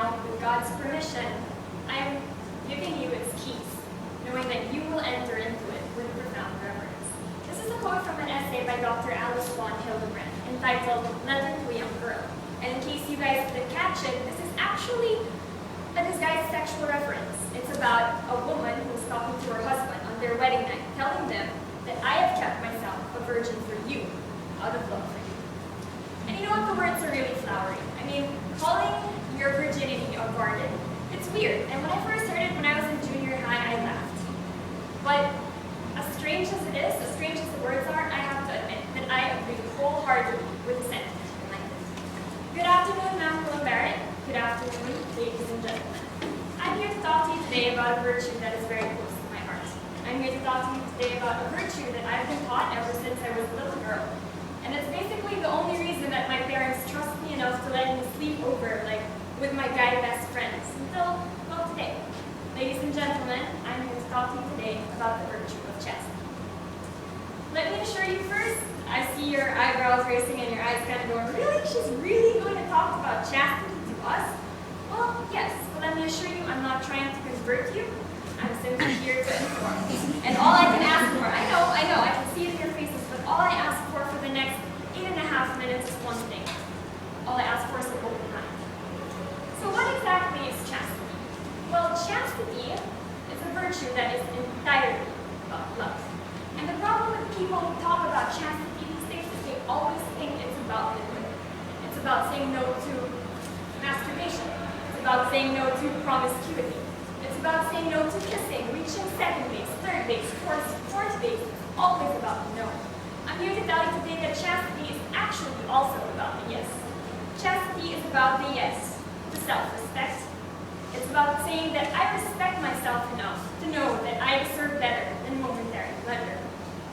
now, with God's permission, I am giving you its keys, knowing that you will enter into it with profound reverence. This is a quote from an essay by Dr. Alice von Hildebrand entitled Letter to a Young Girl. And in case you guys didn't catch it, this is actually a disguised sexual reference. It's about a woman who's talking to her husband on their wedding night, telling them that I have kept myself a virgin for you, out of love for you. And you know what? The words are really flowery. I mean, calling your virginity a garden, it's weird. And when I first heard it when I was in junior high, I laughed. But as strange as it is, as strange as the words are, I have to admit that I agree wholeheartedly with the sentiment behind it. Good afternoon, Ma'am Barrett. Good afternoon, ladies and gentlemen. I'm here to talk to you today about a virtue that is very close to my heart. I'm here to talk to you today about a virtue that I've been taught ever since I was a little girl. And it's basically the only reason that my parents trust me enough to let me sleep over, like, with my guy best friends, until, well, today. Ladies and gentlemen, I'm here to talk to you today about the virtue of chastity. Let me assure you first, I see your eyebrows raising and your eyes kind of going, really? She's really going to talk about chastity to us? Well, yes, but let me assure you, I'm not trying to convert you. I'm simply here to inform. And all I can ask for, I know, I can see it in your faces, but all I ask for the next 8.5 minutes is one thing. All I ask for is a open mind. So what exactly is chastity? Well, chastity is a virtue that is entirely about love. And the problem with people who talk about chastity these days is they always think it's about liquid. It's about saying no to masturbation. It's about saying no to promiscuity. It's about saying no to kissing, reaching second base, third base, fourth base. It's always about no. I'm here to tell you today that chastity is actually also about the yes. Chastity is about the yes to self-respect. It's about saying that I respect myself enough to know that I deserve better than momentary pleasure.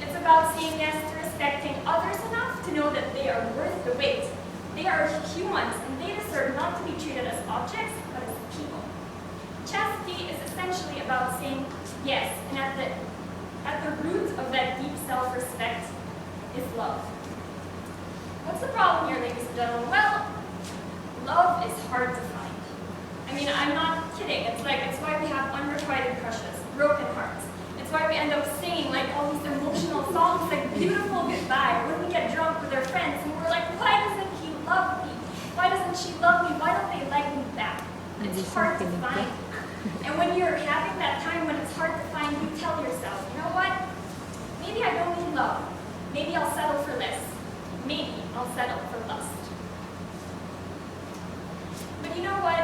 It's about saying yes to respecting others enough to know that they are worth the wait. They are humans and they deserve not to be treated as objects, but as people. Chastity is essentially about saying yes, and at the root of that deep self-respect is love. What's the problem here, ladies and gentlemen? Well, love is hard to find. I mean, I'm not kidding. It's why we have unrequited crushes, broken hearts. It's why we end up singing like all these emotional songs like Beautiful Goodbye, or when we get drunk with our friends and we're like, why doesn't he love me? Why doesn't she love me? Why don't they like me back? It's hard to find. And when you're having that time when it's hard to find, you tell yourself, you know what? Maybe I don't need love. Maybe I'll settle for less. Maybe I'll settle for lust. But you know what?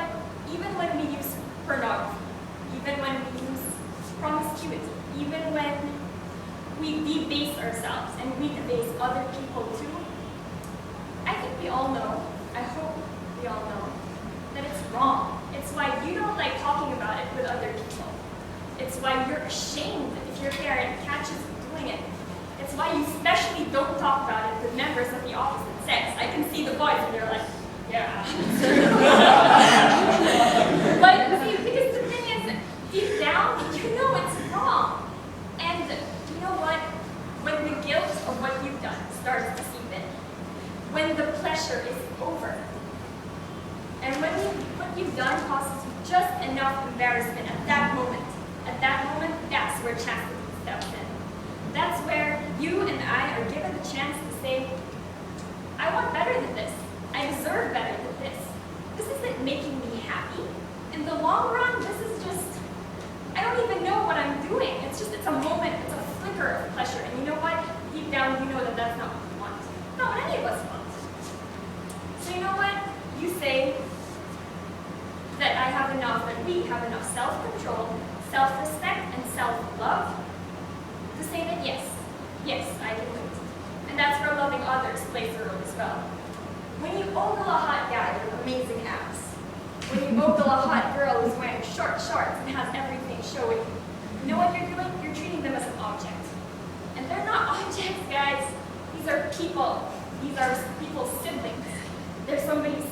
Even when we use pornography, even when we use promiscuity, even when we debase ourselves and we debase other people too, I think we all know, I hope we all know, that it's wrong. It's why you don't like talking about it with other people. It's why you're ashamed if your parent catches you doing it. It's why you especially don't talk about it with members of the opposite sex. I can see the boys and they're like, yeah. But see, because the thing is, deep down, you know it's wrong. And you know what? When the guilt of what you've done starts to seep in, when the pleasure is over, and when what you've done causes you just enough embarrassment at that moment, that's where chastity steps in. That's where you and I are given the chance to say, I want better than this. I deserve better than this. This isn't making me happy. In the long run, this is just, I don't even know what I'm doing. It's a moment, it's a flicker of pleasure. And you know what? Deep down, you know that that's not what you want. Not what any of us want. So you know what? You say that I have enough, that we have enough self-control, self-respect, and self-love to say that yes, I can wait. And that's where loving others plays a role as well. When you ogle a hot guy with amazing abs, when you ogle a hot girl who's wearing short shorts and has everything showing, you know what you're doing? You're treating them as an object. And they're not objects, guys. These are people. These are people's siblings. They're somebody's